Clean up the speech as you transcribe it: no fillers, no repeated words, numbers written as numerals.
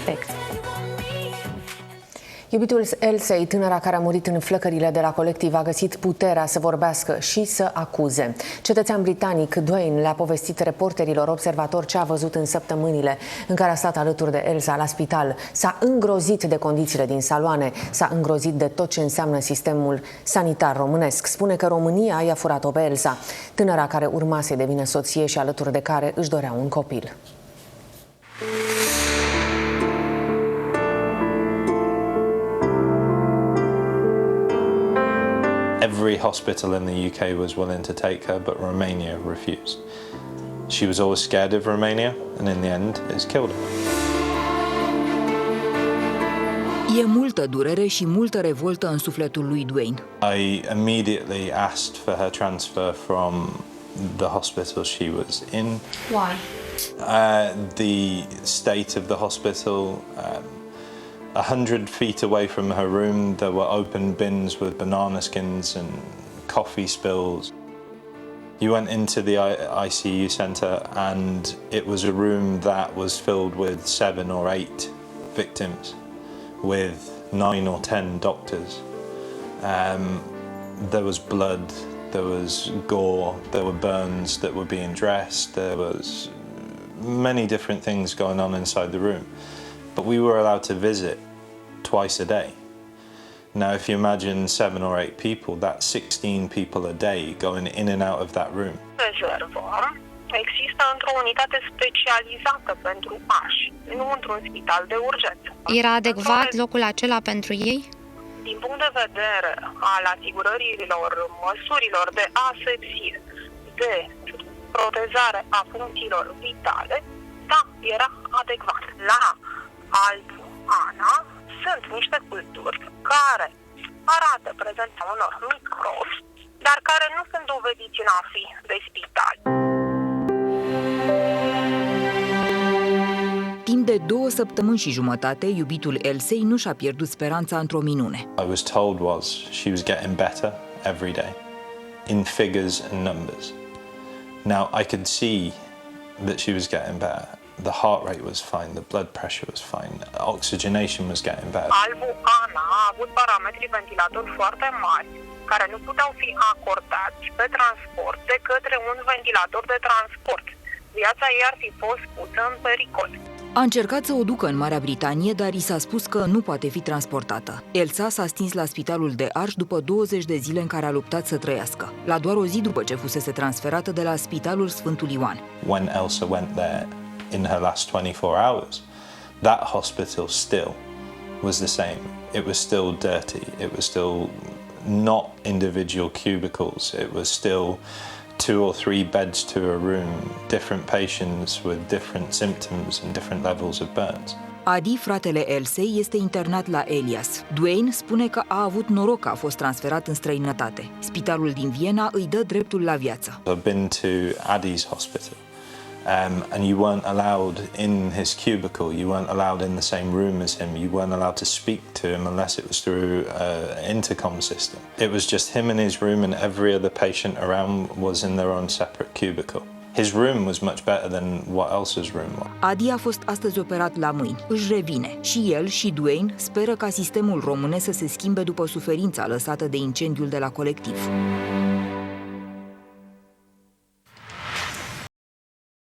respect. Iubitul Elsei, tânăra care a murit în flăcările de la Colectiv, a găsit puterea să vorbească și să acuze. Cetățean britanic Dwayne le-a povestit reporterilor observatori ce a văzut în săptămânile în care a stat alături de Elsa la spital. S-a îngrozit de condițiile din saloane, s-a îngrozit de tot ce înseamnă sistemul sanitar românesc. Spune că România i-a furat-o pe Elsa, tânăra care urma să devină soție și alături de care își dorea un copil. Every hospital in the UK was willing to take her, but Romania refused. She was always scared of Romania, and in the end, it's killed her. E multă durere și multă revoltă în sufletul lui Dwayne. I immediately asked for her transfer from the hospital she was in. Why? The state of the hospital. 100 feet away from her room, there were open bins with banana skins and coffee spills. You went into the ICU centre and it was a room that was filled with 7 or 8 victims, with 9 or 10 doctors. There was blood, there was gore, there were burns that were being dressed, there was many different things going on inside the room. But we were allowed to visit twice a day. Now, if you imagine 7 or 8 people, that's 16 people a day going in and out of that room. Rezervă există într-o unitate specializată pentru pași, nu într-un spital de urgență. Era adecvat locul acela pentru ei? Din punct de vedere al asigurărilor măsurilor de asepsie, de protezare a funcțiilor vitale, da, era adecvat. La Albu Ana sunt niște culturi care arată prezența unor microbi, dar care nu sunt dovediți în a fi de spital. Timp de 2 săptămâni și jumătate, iubitul Elsei nu și-a pierdut speranța într-o minune. I was told she was getting better every day, in figures and numbers. Now I could see that she was getting better. The heart rate was fine, the blood pressure was fine, oxygenation was getting better. Albu Ana a avut parametri ventilatori foarte mari, care nu puteau fi acordați pe transport de către un ventilator de transport. Viața ei ar fi fost pusă în pericol. A încercat să o ducă în Marea Britanie, dar i s-a spus că nu poate fi transportată. Elsa s-a stins la spitalul de Arș după 20 de zile în care a luptat să trăiască, la doar o zi după ce fusese transferată de la Spitalul Sfântul Ioan. When Elsa went there in her last 24 hours, that hospital still was the same. It was still dirty. It was still not individual cubicles. It was still 2 or 3 beds to a room, different patients with different symptoms and different levels of burns. Adi, fratele Elsei, este internat la Elias. Dwayne spune că a avut noroc că a fost transferat în străinătate. Spitalul din Viena îi dă dreptul la viață. I've been to Adi's hospital. And you weren't allowed in his cubicle, you weren't allowed in the same room as him, you weren't allowed to speak to him unless it was through an intercom system. It was just him in his room and every other patient around was in their own separate cubicle. His room was much better than what else's room was. Adi a fost astăzi operat la mâini. Își revine. Și el și Dwayne speră ca sistemul românesc să se schimbe după suferința lăsată de incendiul de la Colectiv.